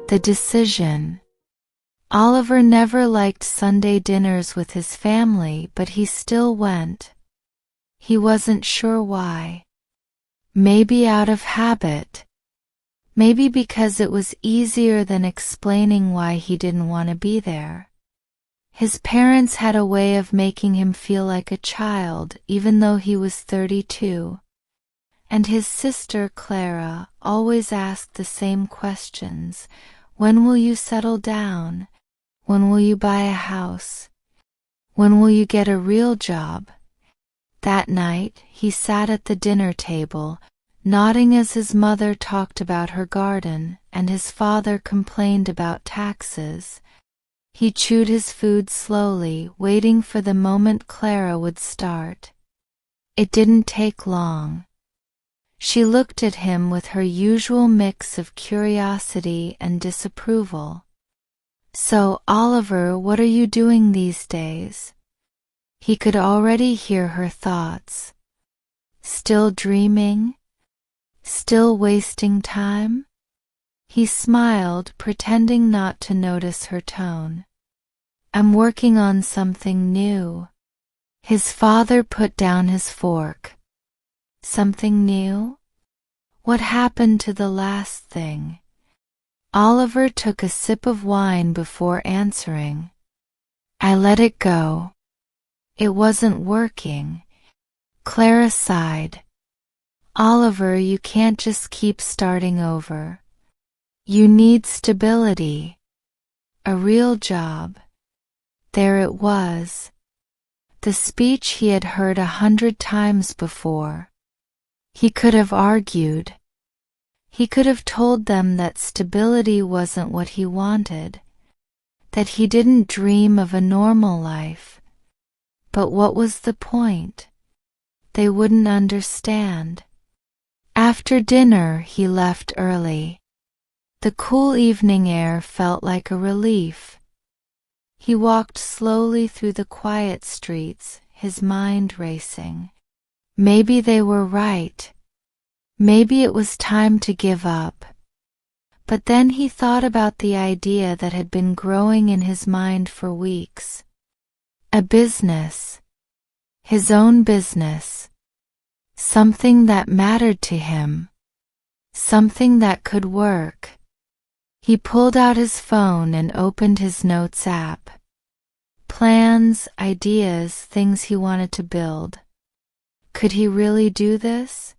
The decision. Oliver never liked Sunday dinners with his family, but he still went. He wasn't sure why. Maybe out of habit. Maybe because it was easier than explaining why he didn't want to be there. His parents had a way of making him feel like a child, even though he was 32. And his sister Clara always asked the same questions. When will you settle down? When will you buy a house? When will you get a real job? That night, he sat at the dinner table, nodding as his mother talked about her garden and his father complained about taxes. He chewed his food slowly, waiting for the moment Clara would start. It didn't take long. She looked at him with her usual mix of curiosity and disapproval. "So, Oliver, what are you doing these days?" He could already hear her thoughts. Still dreaming? Still wasting time? He smiled, pretending not to notice her tone. "I'm working on something new." His father put down his fork. "Something new? What happened to the last thing?" Oliver took a sip of wine before answering. "I let it go. It wasn't working." Clara sighed. "Oliver, you can't just keep starting over. You need stability. A real job." There it was. The speech he had heard 100 times before. He could have argued. He could have told them that stability wasn't what he wanted, that he didn't dream of a normal life. But what was the point? They wouldn't understand. After dinner, he left early. The cool evening air felt like a relief. He walked slowly through the quiet streets, his mind racing. Maybe they were right. Maybe it was time to give up. But then he thought about the idea that had been growing in his mind for weeks. A business. His own business. Something that mattered to him. Something that could work. He pulled out his phone and opened his notes app. Plans, ideas, things he wanted to build. Could he really do this?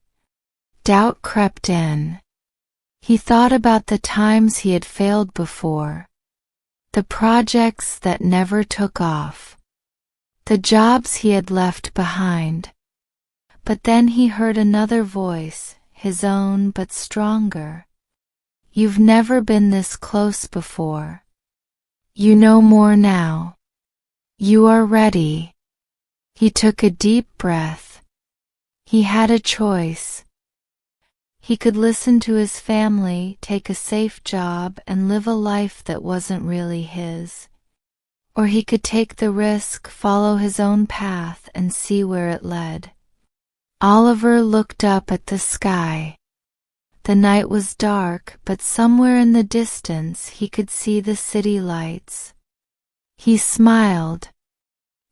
Doubt crept in. He thought about the times he had failed before. The projects that never took off. The jobs he had left behind. But then he heard another voice, his own but stronger. "You've never been this close before. You know more now. You are ready." He took a deep breath. He had a choice. He could listen to his family, take a safe job, and live a life that wasn't really his. Or he could take the risk, follow his own path, and see where it led. Oliver looked up at the sky. The night was dark, but somewhere in the distance he could see the city lights. He smiled.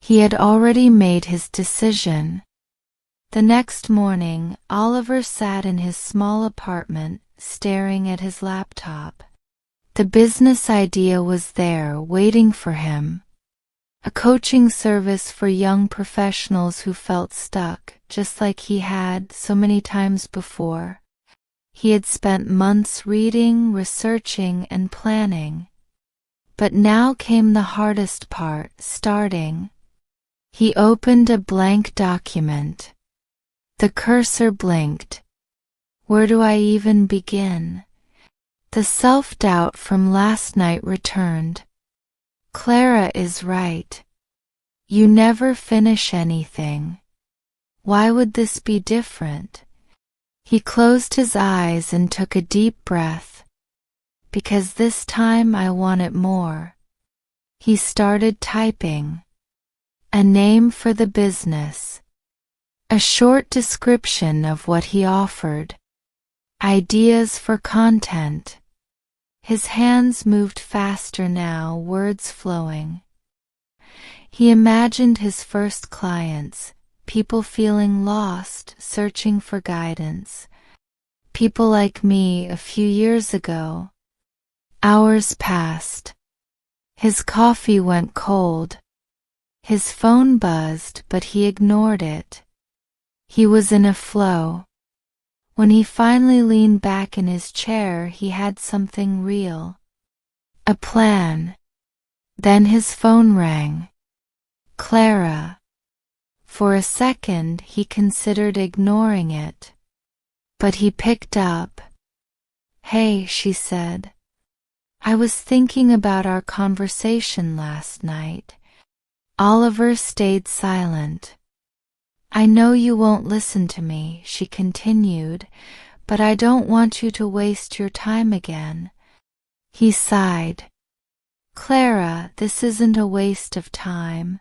He had already made his decision. The next morning, Oliver sat in his small apartment, staring at his laptop. The business idea was there, waiting for him. A coaching service for young professionals who felt stuck, just like he had so many times before. He had spent months reading, researching, and planning. But now came the hardest part, starting. He opened a blank document. The cursor blinked. Where do I even begin? The self-doubt from last night returned. Clara is right. You never finish anything. Why would this be different? He closed his eyes and took a deep breath. Because this time I want it more. He started typing. A name for the business. A short description of what he offered. Ideas for content. His hands moved faster now, words flowing. He imagined his first clients, people feeling lost, searching for guidance. People like me a few years ago. Hours passed. His coffee went cold. His phone buzzed, but he ignored it. He was in a flow. When he finally leaned back in his chair, he had something real. A plan. Then his phone rang. Clara. For a second he considered ignoring it. But he picked up. "Hey," she said. "I was thinking about our conversation last night." Oliver stayed silent. "I know you won't listen to me," she continued, "but I don't want you to waste your time again." He sighed. "Clara, this isn't a waste of time.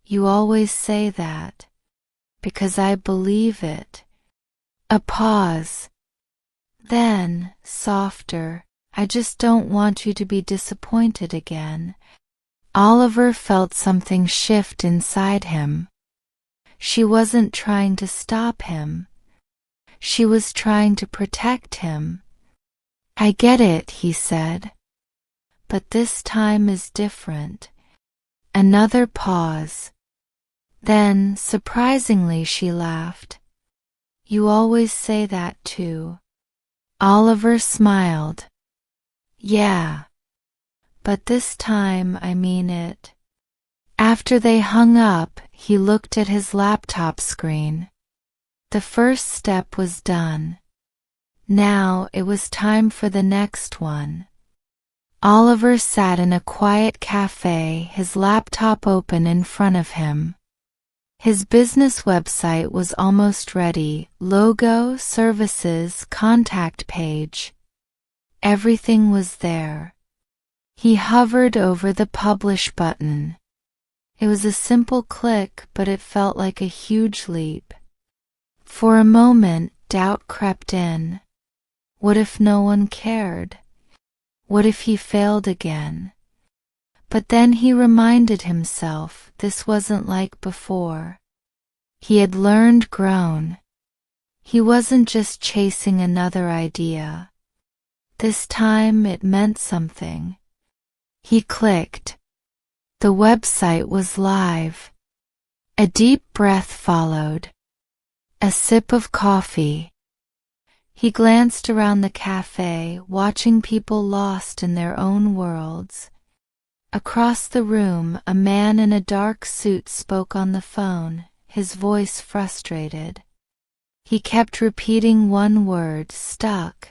You always say that. Because I believe it." A pause. Then, softer, "I just don't want you to be disappointed again." Oliver felt something shift inside him. She wasn't trying to stop him. She was trying to protect him. "I get it," he said. "But this time is different." Another pause. Then, surprisingly, she laughed. "You always say that too." Oliver smiled. "Yeah. But this time I mean it." After they hung up, he looked at his laptop screen. The first step was done. Now it was time for the next one. Oliver sat in a quiet cafe, his laptop open in front of him. His business website was almost ready: logo, services, contact page. Everything was there. He hovered over the publish button. It was a simple click, but it felt like a huge leap. For a moment, doubt crept in. What if no one cared? What if he failed again? But then he reminded himself this wasn't like before. He had learned, grown. He wasn't just chasing another idea. This time it meant something. He clicked. The website was live. A deep breath followed. A sip of coffee. He glanced around the cafe, watching people lost in their own worlds. Across the room, a man in a dark suit spoke on the phone, his voice frustrated. He kept repeating one word: stuck.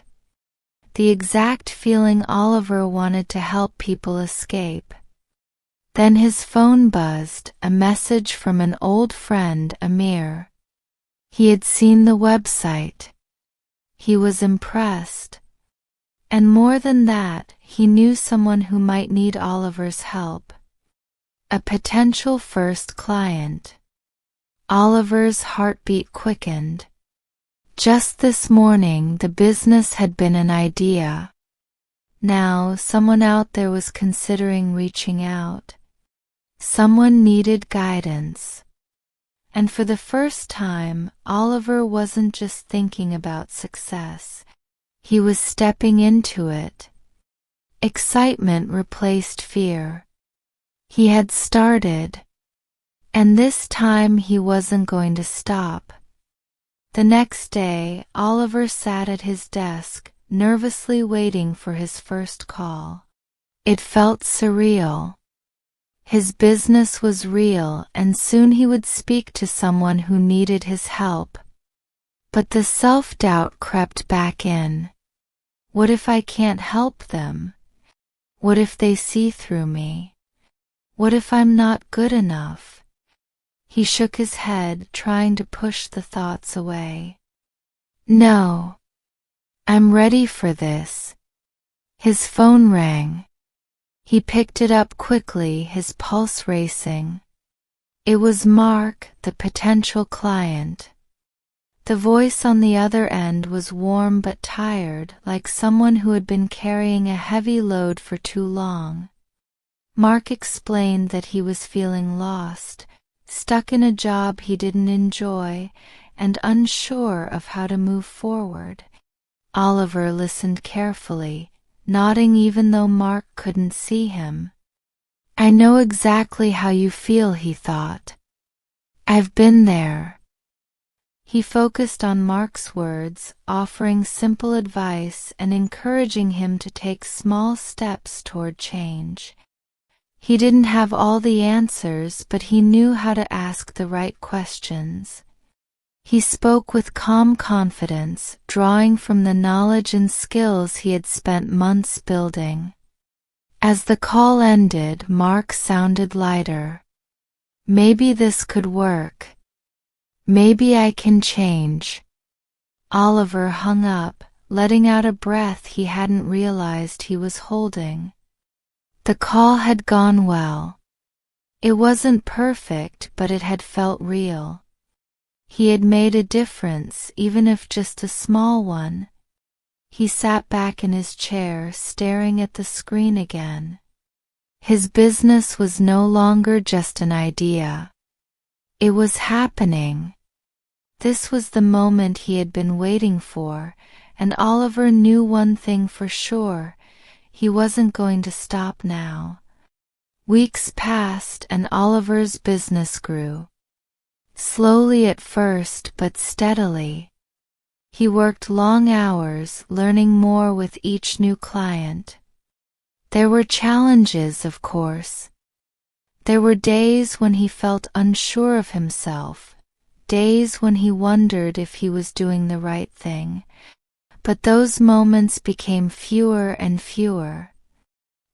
The exact feeling Oliver wanted to help people escape. Then his phone buzzed, a message from an old friend, Amir. He had seen the website. He was impressed. And more than that, he knew someone who might need Oliver's help. A potential first client. Oliver's heartbeat quickened. Just this morning, the business had been an idea. Now, someone out there was considering reaching out. Someone needed guidance. And for the first time, Oliver wasn't just thinking about success. He was stepping into it. Excitement replaced fear. He had started. And this time he wasn't going to stop. The next day, Oliver sat at his desk, nervously waiting for his first call. It felt surreal. His business was real, and soon he would speak to someone who needed his help. But the self-doubt crept back in. What if I can't help them? What if they see through me? What if I'm not good enough? He shook his head, trying to push the thoughts away. No. I'm ready for this. His phone rang. He picked it up quickly, his pulse racing. It was Mark, the potential client. The voice on the other end was warm but tired, like someone who had been carrying a heavy load for too long. Mark explained that he was feeling lost, stuck in a job he didn't enjoy, and unsure of how to move forward. Oliver listened carefully, nodding even though Mark couldn't see him. "I know exactly how you feel," he thought. "I've been there." He focused on Mark's words, offering simple advice and encouraging him to take small steps toward change. He didn't have all the answers, but he knew how to ask the right questions. He spoke with calm confidence, drawing from the knowledge and skills he had spent months building. As the call ended, Mark sounded lighter. "Maybe this could work. Maybe I can change." Oliver hung up, letting out a breath he hadn't realized he was holding. The call had gone well. It wasn't perfect, but it had felt real. He had made a difference, even if just a small one. He sat back in his chair, staring at the screen again. His business was no longer just an idea. It was happening. This was the moment he had been waiting for, and Oliver knew one thing for sure: he wasn't going to stop now. Weeks passed and Oliver's business grew. Slowly at first, but steadily. He worked long hours, learning more with each new client. There were challenges, of course. There were days when he felt unsure of himself, days when he wondered if he was doing the right thing. But those moments became fewer and fewer.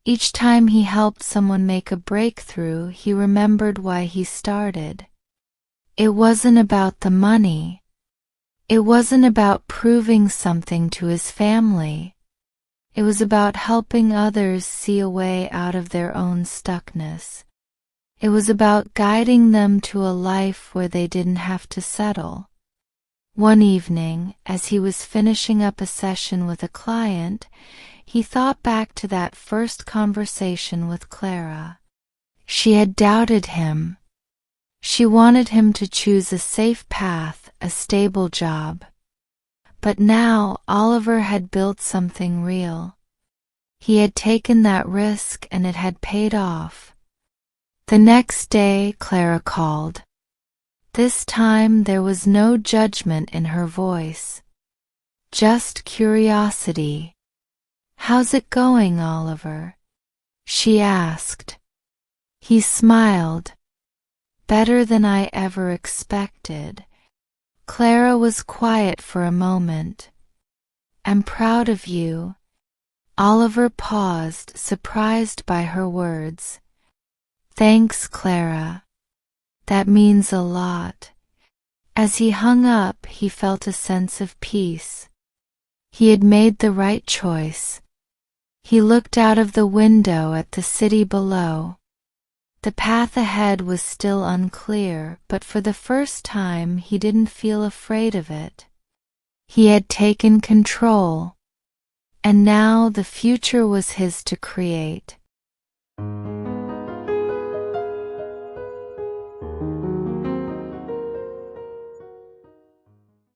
Each time he helped someone make a breakthrough, he remembered why he started. It wasn't about the money. It wasn't about proving something to his family. It was about helping others see a way out of their own stuckness. It was about guiding them to a life where they didn't have to settle. One evening, as he was finishing up a session with a client, he thought back to that first conversation with Clara. She had doubted him. She wanted him to choose a safe path, a stable job. But now Oliver had built something real. He had taken that risk and it had paid off. The next day, Clara called. This time there was no judgment in her voice. Just curiosity. "How's it going, Oliver?" she asked. He smiled. "Better than I ever expected." Clara was quiet for a moment. "I'm proud of you." Oliver paused, surprised by her words. "Thanks, Clara. That means a lot." As he hung up, he felt a sense of peace. He had made the right choice. He looked out of the window at the city below. The path ahead was still unclear, but for the first time he didn't feel afraid of it. He had taken control, and now the future was his to create.